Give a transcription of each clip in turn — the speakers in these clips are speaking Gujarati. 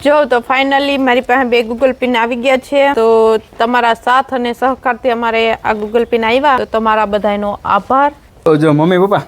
જો તો ફાઇનલી મારી પાસે 2 ગૂગલ પિન આવી ગયા છે તો તમારા સાથ અને સહકારથી અમારે આ ગૂગલ પિન આવ્યા તો તમારા બધાનો આભાર। તો જો મમ્મી પપ્પા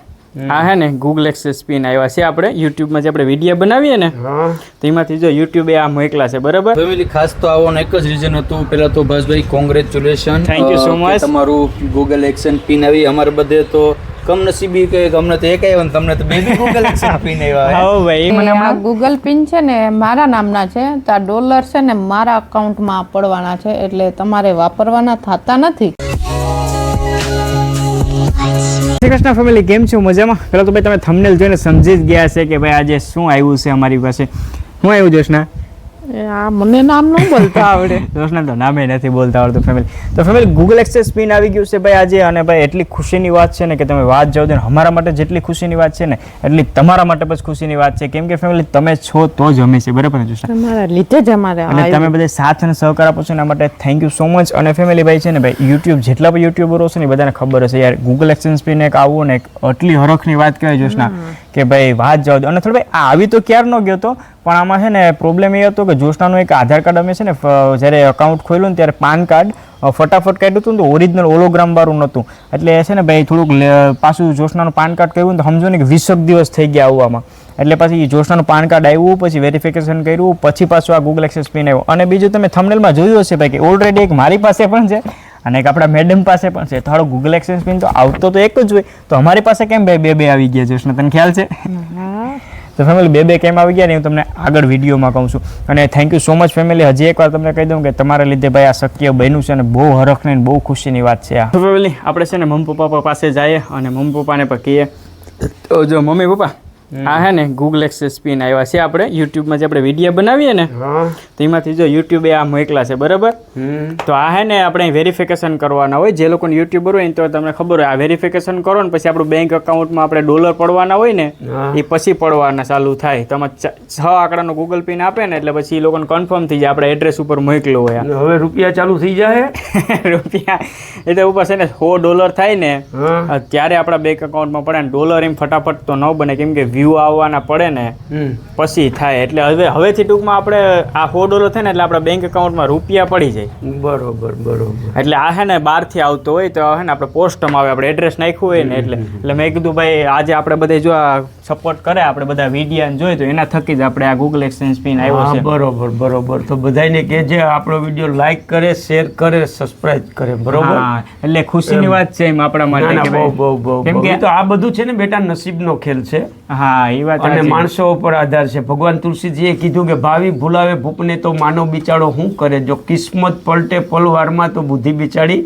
આ હે ને ગૂગલ એક્સેસ પિન આવ્યા છે આપણે YouTube માં જે આપણે વિડિયો બનાવીએ ને તો એમાંથી જો YouTube એ આ મોકલા છે બરાબર। ફેમિલી ખાસ તો આવવાનું એક જ રીઝન હતું। પહેલા તો Bhasbhai congratulation, thank you so much. તમારું ગૂગલ એક્શન પિન આવી અમારે બધે તો કમનસીબી કે અમને તો એક આવ્યો ને તમને તો 2 ગૂગલ એક્શન પિન આવ્યા। હા ભાઈ મને આ ગૂગલ પિન છે ને મારા નામના છે તો આ ડોલર છે ને મારા અકાઉન્ટમાં પડવાના છે એટલે તમારે વાપરવાના થતા નથી। શ્રી કૃષ્ણ ફેમિલી, કેમ છો? મજામાં? પેલા તો ભાઈ તમે થંબનેલ જોઈને સમજી જ ગયા છે કે ભાઈ આજે શું આવ્યું છે અમારી પાસે। શું આવ્યું જોશના? આ મને નામ ન બોલતા આવડે। જોશના તો નામે નથી બોલતા આવડતું ફેમિલી। તો ફેમિલી ગૂગલ એક્સેસ પિન આવી ગયું છે ભાઈ આજે, અને ભાઈ એટલી ખુશીની વાત છે ને કે તમે વાત જાઓ દો ને, અમારા માટે જેટલી ખુશીની વાત છે ને એટલી તમારા માટે પણ ખુશીની વાત છે, કેમ કે ફેમિલી તમે છો તો જ અમે છે, બરાબર ને જોશના? તમારા લીધે જ અમારે અને તમે બધા સાથ અને સહકાર આપો છો એના માટે થેન્ક યુ સો મચ। અને ફેમિલી ભાઈ છે ને ભાઈ યુટ્યુબ જેટલા પણ યુટ્યુબરો છે ને બધાને ખબર હશે યાર ગૂગલ એક્સેસ પિન એક આવું ને એક આટલી હરખની વાત કહેવાય જોશના કે ભાઈ વાત જાઓ દો। અને થોડું ભાઈ આવી તો ક્યાર ન ગયો તો પણ આમાં છે ને પ્રોબ્લેમ એ હતો કે જોશનાનું એક આધાર કાર્ડ અમે છે ને જ્યારે અકાઉન્ટ ખોલ્યું ને ત્યારે પાન કાર્ડ ફટાફટ કાઢ્યું હતું ને તો ઓરિજિનલ હોલોગ્રામ વાળું નહોતું, એટલે છે ને ભાઈ થોડુંક પાછું જોશનાનું પાન કાર્ડ કર્યું ને તો સમજો ને કે 20 દિવસ થઈ ગયા આવવામાં, એટલે પછી જોશનાનું પાન કાર્ડ આવ્યું, પછી વેરિફિકેશન કર્યું, પછી પાછું આ ગૂગલ એક્સેસ પિન આવ્યું। અને બીજું તમે થંબનેલમાં જોયું હશે ભાઈ કે ઓલરેડી એક મારી પાસે પણ છે અને એક આપણા મેડમ પાસે પણ છે, તો ગૂગલ એક્સેસ પિન તો આવતો તો એક જ હોય, તો અમારી પાસે કેમ ભાઈ બે આવી ગયા જોશના, તને ખ્યાલ છે? તો ફેમિલી બે કેમ આવી ગયા ને હું તમને આગળ વિડીયોમાં કહું છું। અને thank you so much family. હજી એકવાર તમને કહી દઉં કે તમારા લીધે ભાઈ આ શક્ય બન્યું છે અને બહુ હરખની બહુ ખુશીની વાત છે આ। તો ફેમિલી આપણે છે ને મમ્મી પપ્પા પાસે જઈએ અને મમ્મી પપ્પાને પણ કહીએ। તો જો મમ્મી પપ્પા આ હે ને ગૂગલ એક્સેસ પિન આવ્યા છે આપણે યુટ્યુબમાં જે આપણે વિડીયો બનાવીએ ને તો એમાંથી જો YouTube એ આ મોકલા છે બરાબર। તો આ હે ને આપણે વેરિફિકેશન કરવાના હોય, જે લોકોને યુટ્યુબર હોય ને તો તમને ખબર હોય આ વેરિફિકેશન કરો ને પછી આપણું બેંક અકાઉન્ટમાં આપણે ડોલર પડવાના હોય ને એ પછી પડવાના ચાલુ થાય, તો આમાં 6 આંકડાનો ગૂગલ પિન આપે ને એટલે પછી એ લોકોને કન્ફર્મ થઈ જાય આપણે એડ્રેસ ઉપર મોકલો હોય। હવે રૂપિયા ચાલુ થઈ જાય રૂપિયા એટલે ઉપર છે ને $100 થાય ને ત્યારે આપણા બેંક અકાઉન્ટમાં પડે ને ડોલર એમ ફટાફટ તો ન બને, કેમ કે વ્યૂ આવવાના પડે ને પછી થાય, એટલે હવેથી ટૂંકમાં આપણે આ $100 થાય ને એટલે આપણા બેંક અકાઉન્ટમાં રૂપિયા પડી જાય। બરોબર એટલે આ હે ને બહારથી આવતો હોય તો હે ને આપણે પોસ્ટમાં આવે, આપણે એડ્રેસ નાખ્યું હોય ને એટલે મેં કીધું ભાઈ આજે આપણે બધે જો આ સપોર્ટ કરે આપણે બધા વિડીયો જોઈ તો એના થકી જ આપણે આ ગૂગલ એક્સેસ પિન આવ્યો છે। બરોબર તો બધાને કહેજે આપણો વિડીયો લાઈક કરે, શેર કરે, સબસ્ક્રાઇબ કરે, બરોબર? એટલે ખુશીની વાત છે એમ આપણા માટે, બહુ કેમ કે તો આ બધું છે ને બેટા નસીબનો ખેલ છે। હા એ વાત, અને માણસો ઉપર આધાર છે। ભગવાન તુલસીજીએ કીધું કે ભાવી ભૂલાવે ભૂપને તો માનવ બિચારો શું કરે, જો કિસ્મત પલટે પલવારમાં તો બુદ્ધિ બિચારી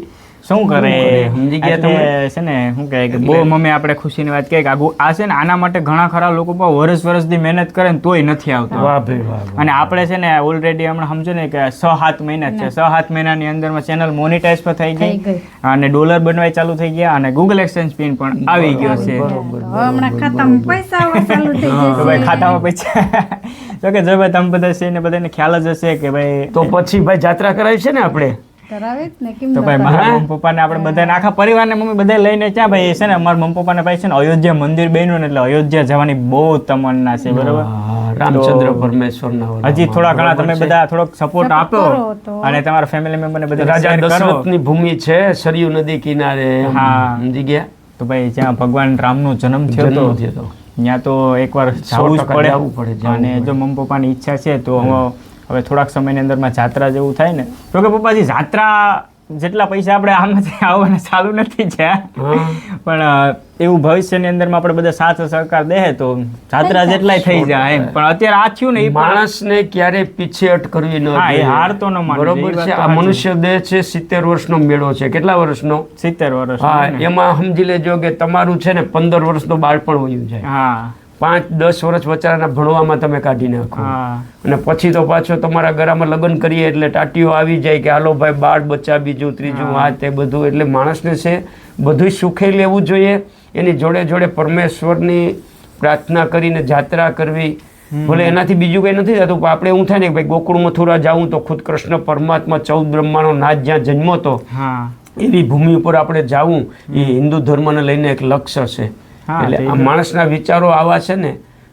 શું કરે, સમજી ગયા તમે? છે ને શું કહે કે બહુ મમ્મી આપણે ખુશીની વાત કહે કે આ છે ને આના માટે ઘણા ખરા લોકો પણ વર્ષથી મહેનત કરે ને તોય નથી આવતો। વાહ ભાઈ વાહ। અને આપણે છે ને ઓલરેડી હમણાં સમજો ને કે 6-7 મહિના છે, 6-7 મહિનાની અંદરમાં ચેનલ મોનિટાઈઝ પણ થઈ ગઈ અને ડોલર બનવાય ચાલુ થઈ ગયા અને ગૂગલ એક્સચેન્જ પિન પણ આવી ગયો છે। હમણાં ખાતામાં પૈસા આવવા ચાલુ થઈ તો જશે। ભાઈ ખાતામાં પૈસા તો કે જો ભાઈ તમે બધા છે ને બધાને ખ્યાલ જ હશે કે ભાઈ તો પછી ભાઈ જાત્રા કરાવી છે ને આપણે કરાવે જ ને, કેમ તો ભાઈ મારા મમ્મી પપ્પાને આપણે બધાને આખા પરિવારને મમ્મી બધા લઈને ત્યાં ભાઈ છે ને અમારા મમ્મી પપ્પાને ભાઈ છે ને અયોધ્યા મંદિર બન્યું ને એટલે અયોધ્યા જવાની બહુ તમન્ના છે, બરોબર? રામચંદ્ર પરમેશ્વરના હજી થોડા ઘણા તમે બધા થોડોક સપોર્ટ આપો અને તમારા ફેમિલી મેમ્બરને બધા રાજા દશરથની ભૂમિ છે સરયુ નદી કિનારે, હા સમજી ગયા? તો ભાઈ જ્યાં ભગવાન રામનો જન્મ થયો હતો ત્યાં તો એકવાર જવું જ પડે અને જો મમ્મી પપ્પાની ઈચ્છા છે તો હવે થોડાક સમયની અંદરમાં જાત્રા જેવું થાય ને તો કે પપ્પાજી જાત્રા જેટલા પૈસા આપણે આમાંથી આવવાના ચાલુ નથી છે પણ એવું ભવિષ્યની અંદરમાં આપણે બધા સાથ સહકાર દે તો જાત્રા જેટલાય થઈ જાય એમ, પણ અત્યારે આ થયું ને માણસને ક્યારે પીછેહટ કરવી ન જોઈએ, હાર તો ન માને, બરોબર છે? આ મનુષ્ય દેહ છે 70 વર્ષનો મેળો છે। કેટલા વર્ષનો? 70 વર્ષ। હા, એમાં સમજી લેજો કે તમારું છે ને 15 વર્ષનું બાળપણ વયું જાય, હા 5-10 વર્ષ વચારાના ભણવામાં તમે કાઢી નાખો અને પછી તો પાછો તમારા ઘરમાં લગ્ન કરીએ એટલે ટાટીઓ આવી જાય કે હાલો ભાઈ બાળ બચ્ચા બીજું ત્રીજું આ તે બધું, એટલે માણસને છે બધું સુખે લેવું જોઈએ, એની જોડે જોડે પરમેશ્વરની પ્રાર્થના કરીને જાત્રા કરવી, ભલે એનાથી બીજું કંઈ નથી થતું પણ આપણે એવું થાય ને કે ભાઈ ગોકુળ મથુરા જાઉં તો ખુદ કૃષ્ણ પરમાત્મા 14 બ્રહ્માનો નાથ જ્યાં જન્મો તો એવી ભૂમિ ઉપર આપણે જાવું એ હિન્દુ ધર્મને લઈને એક લક્ષ્ય છે। એટલે આ માણસના વિચારો આવા છે ને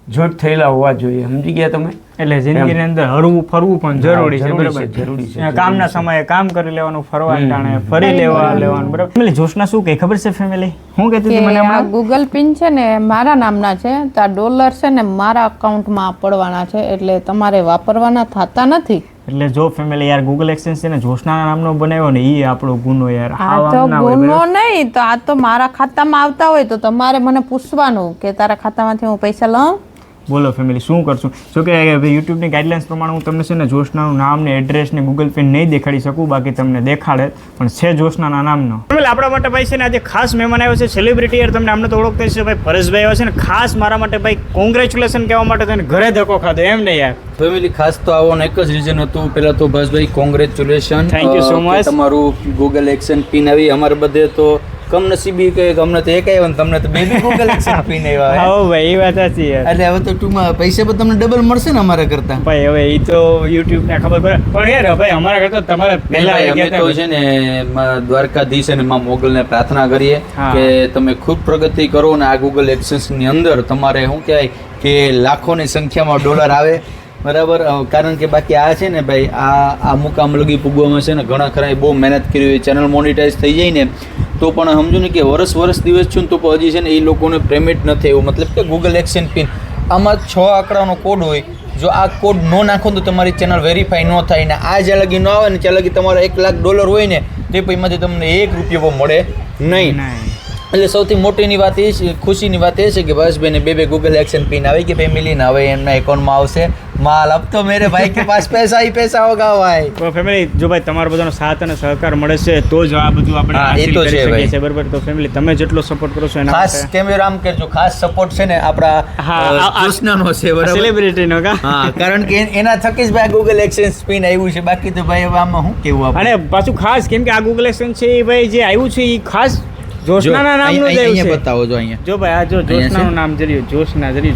જોઈન્ટ થયેલા હોવા જોઈએ. સમજી ગયા તમે? એટલે જિંદગીની અંદર હરવું ફરવું પણ જરૂરી છે, જરૂરી બરાબર? છે, જરૂરી છે, કામના સમયે કામ કરી લેવાનું, ફરવા ટાણે ફરી લેવાનું, બરાબર? ફેમિલી જોશના શું કહે ખબર છે? ફેમિલી હું કહેતી હતી મને આ હમણાં? ગૂગલ પિન છે ને મારા નામના છે, તો આ ડોલર છે ને મારા અકાઉન્ટમાં પડવાના છે, એટલે તમારે વાપરવાના થતા નથી. એટલે જો ફેમિલી યાર ગૂગલ એક્સચેન્જ છે ને જોશના નામનો બનાવ્યો ને એ આપણો ગુનો યાર. આ તો ગુનો નહીં, તો આ તો મારા ખાતામાં આવતા હોય તો તમારે મને પૂછવાનું કે તારા ખાતામાંથી હું પૈસા લઉં. બોલો ફેમિલી શું કરશું? જો કે યુટ્યુબની ગાઈડલાઇન્સ પ્રમાણે હું તમને છે ને જોશનાનું નામ ને એડ્રેસ ને ગૂગલ પે નહીં દેખાડી શકું, બાકી તમને દેખાડે, પણ છે જોશનાના નામનો. ફેમિલી આપણા માટે ભાઈ છે ને આજે ખાસ મહેમાન આવ્યો છે, સેલિબ્રિટી યાર, તમને આમને તો ઓળખતા છે ભાઈ, પરેશભાઈ આવ્યો છે ને ખાસ મારા માટે ભાઈ કોંગ્રેચ્યુલેશન કહેવા માટે તને ઘરે ધક્કો ખાધો એમ ને યાર. ફેમિલી ખાસ તો આવવાનું એક જ રીઝન હતું. પહેલા તો Bhasbhai congratulation, Thank you so much. તમારું ગૂગલ એક્શન પિન આવી. અમારે બધે તો કમનસીબી કે અમને તો એક આવ્યો ને તમને તો બે ગૂગલ એક્શન પિન આવ્યા. હા ભાઈ એ વાત સાચી યાર. એટલે હવે તો ટૂંકમાં પૈસા પણ તમને ડબલ મળશે ને અમારા કરતા. ભાઈ હવે એ તો યુટ્યુબ ને ખબર પડે, પણ યાર ભાઈ અમારા કરતા તમારે પહેલા અમે તો છે ને દ્વારકાધીશ અને માં મોગલને પ્રાર્થના કરીએ હા. કે તમે ખૂબ પ્રગતિ કરો ને આ ગૂગલ એક્સેન્સ ની અંદર તમારે શું કહેવાય કે લાખોની સંખ્યામાં ડોલર આવે, બરાબર? કારણ કે બાકી આ છે ને ભાઈ આ મુકામ લગી પૂગવામાં છે ને ઘણા ખરા બહુ મહેનત કરી હોય. ચેનલ મોનિટાઈઝ થઈ જાય ને તો પણ સમજો ને કે વર્ષ દિવસ છું ને તો પણ હજી છે ને એ લોકોને પેમેન્ટ નથી એવું. મતલબ કે ગૂગલ એક્શન પિન આમાં 6 આંકડાનો કોડ હોય, જો આ કોડ ન નાખો તો તમારી ચેનલ વેરીફાઈ ન થાય ને આ જ્યાં લગી ન આવે ને ત્યાં લગી તમારા $1,00,000 હોય ને તે પૈસામાંથી તમને ₹1 પણ મળે નહીં. એટલે સૌથી મોટીની વાત એ છે, ખુશીની વાત એ છે કે ભાસભાઈને બે ગૂગલ એક્શન પિન આવી કે ફેમિલીને હવે એમના એકાઉન્ટમાં આવશે માલ. અબ તો મેરે ભાઈ કે પાસ પૈસા ही पैसा होगा भाई. તો ફેમિલી જો ભાઈ તમારો બધાનો સાથ અને સહકાર મળે છે તો જ આ બધું આપણે હા, એ હાસિલ તો કરી છે શકીએ ભાઈ. છીએ, બરાબર? તો ફેમિલી તમે જેટલો સપોર્ટ કરો છો એના ખાસ માટે કેમેરા આમ કરજો, ખાસ સપોર્ટ છે ને આપણા હા, કૃષ્ણનો છે, બરાબર? સેલિબ્રિટીનો કા હા, કારણ કે એના થકી જ ભાઈ ગૂગલ એક્સચેન્જ પિન આવ્યું છે. બાકી તો ભાઈ હવે આમાં શું કેવું આપણે? અને પાછું ખાસ કેમ કે આ ગૂગલ એક્સચેન્જ છે એ ભાઈ જે આવ્યું છે એ ખાસ જોશનાના નામનું જ આવ્યું અહીંયા છે. બતાવો જો અહીંયા. જો ભાઈ આ જો જોશનાનું નામ જરી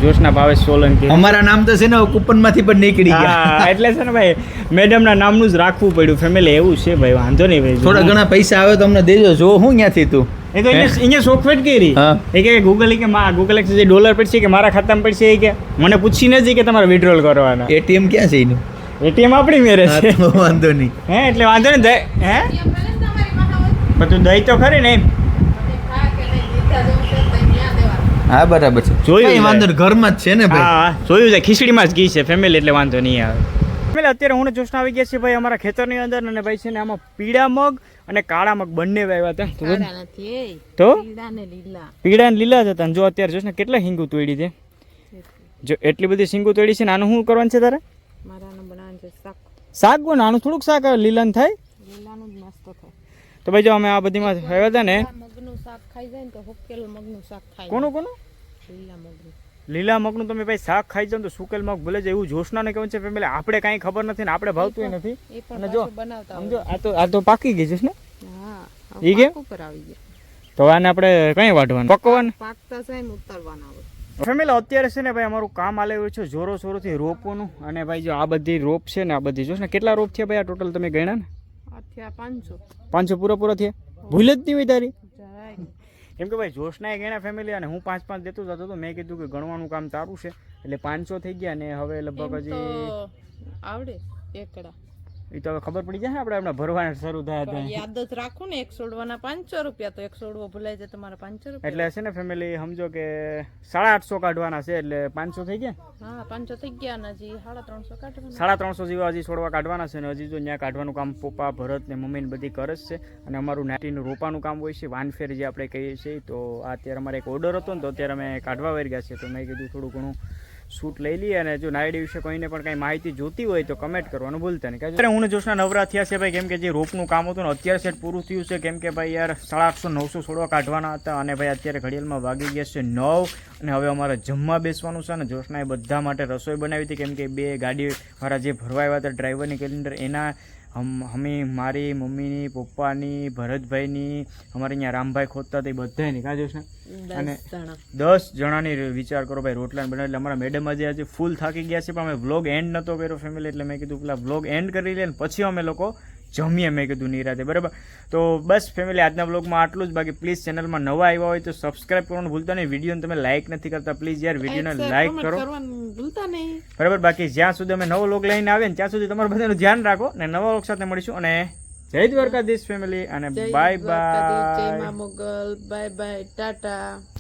જોશના ભાવેશ સોલંકી. અમારા નામ તો છે ને કૂપન માંથી પણ નીકળી ગયા. હા એટલે છે ને ભાઈ મેડમના નામનું જ રાખવું પડ્યું. ફેમિલી એવું છે ભાઈ, વાંધો નહીં ભાઈ. થોડા ઘણા પૈસા આવે તો અમને દેજો. જો હું ક્યાંથી તું એ તો અહીંયા સોફ્ટવેર કરી હા. એ કે ગૂગલ કે ગૂગલ એક્સચેન્જ જે ડોલર પડશે કે મારા ખાતામાં પડશે એ કે મને પૂછીને જ કે તમારે વિડ્રોલ કરવાના. એટીએમ ક્યાં છે એનું? એટીએમ આપણી મેરે હા, છે. તો વાંધો નહીં. હે એટલે વાંધો નહીં. હે બધું દઈ તો ખરી ને એમ. હા બરાબર છે. જોયું કઈ છે. વાંધો નહીં, ઘરમાં જ છે ને ભાઈ. હા જોયું છે, ખીચડીમાં જ ઘી છે ફેમિલી, એટલે વાંધો નહીં આવે. ફેમિલી અત્યારે હું ને જોશના આવી ગયા છે ભાઈ અમારા ખેતરની અંદર, અને ભાઈ છે ને આમાં પીળા મગ અને કાળા મગ બંને વાવ્યા હતા. તો પીળા ને લીલા જ હતા. અને જો અત્યારે જોશને કેટલા હિંગુ તોડી છે. જો એટલી બધી હિંગુ તોડી છે ને આનું શું કરવાનું છે તારે? શાક ગો આનું થોડુંક શાક લીલાન થાય. તો ભાઈ જો અમે આ બધીમાં આવ્યા હતા ને. કોનું લીલા મગનું તમે ભાઈ શાક ખાઈ જાવ તો સુકેલ મગ ભૂલે જાય એવું જોશનાને કહેવું છે ફેમિલી. આપણે કાંઈ ખબર નથી ને આપણે ભાવતું નથી. અને જો સમજો આ તો પાકી ગઈ છે ને ઈ કે તો આને આપણે કઈ વાઢવાનું પકવાનું ફેમિલી. અત્યારે છે ને ભાઈ અમારું કામ આલે રહ્યું છે જોરો શોરોથી રોપવાનું. અને ભાઈ જો આ બધી રોપ છે ને આ બધી જોશ ને કેટલા રોપ થયા ભાઈ આ ટોટલ તમે ગણ્યા ને? 500 પૂરા થયા. ભૂલ જ નહીં હોય તારી. કેમ કે ભાઈ જોશનાએ ગણ્યા ફેમિલી અને હું 5 દેતો જતો તો મેં કીધું કે ગણવાનું કામ તારું છે એટલે 500 થઈ ગયા ને હવે લગભગ હજી આવડે એકડા એ તો હવે ખબર પડી જાય આપણે હમણાં ભરવાના શરૂ થયા હતા. યાદ જ રાખો ને 100 ₹500 તો 100 ભૂલાઈ જાય તમારા ₹500. એટલે છે ને ફેમિલી સમજો કે 850 કાઢવાના છે એટલે 500 થઈ ગયા. હા 500 થઈ ગયા ને હજી 350 કાઢવાના. 350 જેવા હજી છોડવા કાઢવાના છે ને હજી જો ત્યાં કાઢવાનું કામ પપ્પા ભરત ને મમ્મી ને બધી કરે જ છે. અને અમારું નાટીનું રોપાનું કામ હોય છે વાનફેર જે આપણે કહીએ છીએ. તો અત્યારે અમારે એક ઓર્ડર હતો ને તો અત્યારે અમે કાઢવા વળી ગયા છે. તો મેં કીધું થોડું ઘણું શૂટ લઈ લઈએ. અને જો નાયડી વિશે કોઈને પણ કંઈ માહિતી જોતી હોય તો કમેન્ટ કરવાનું ભૂલતા નહીં. અત્યારે હું જોશના નવરા થયા છે ભાઈ, કેમ કે જે રોપનું કામ હતું ને અત્યારે સેટ પૂરું થયું છે. કેમ કે ભાઈ યાર 850-900 છોડવા કાઢવાના હતા. અને ભાઈ અત્યારે ઘડિયાળમાં વાગી ગયા છે 9 અને હવે અમારે જમવા બેસવાનું છે. અને જોશનાએ બધા માટે રસોઈ બનાવી હતી. કેમ કે 2 ગાડીવાળા જે ભરવા આવ્યા હતા ડ્રાઈવરની કેલેન્ડર એના અમે મારી મમ્મીની પપ્પાની ભરતભાઈની અમારે અહીંયા રામભાઈ ખોદતા હતા એ બધાની કાં જોશના. અને 10 જણાની વિચાર કરો ભાઈ રોટલા બનાવે. એટલે અમારા મેડમ આજે ફૂલ થાકી ગયા છે પણ અમે વ્લોગ એન્ડ નહોતો કર્યો ફેમિલી. એટલે મેં કીધું પેલા વ્લોગ એન્ડ કરી લે ને પછી અમે લોકો જમીએ મેં કીધું નિરાતે, બરાબર. તો બસ ફેમિલી આજના બ્લોગમાં આટલું જ. બાકી પ્લીઝ ચેનલમાં નવા આવ્યા હોય તો સબસ્ક્રાઇબ કરવાનું ભૂલતા નહીં. વિડીયોને તમે લાઇક નથી કરતા, પ્લીઝ યાર વિડીયોને લાઇક કરો, ભૂલતા નહીં, બરાબર. બાકી જ્યાં સુધી અમે નવો વ્લોગ લઈને આવીએ ને ત્યાં સુધી તમારું બધાનું ધ્યાન રાખો ને નવા વ્લોગ સાથે મળીશું. અને જય દ્વારકાધીશ ફેમિલી અને બાય બાય. જય મા મોગલ, બાય બાય, ટાટા.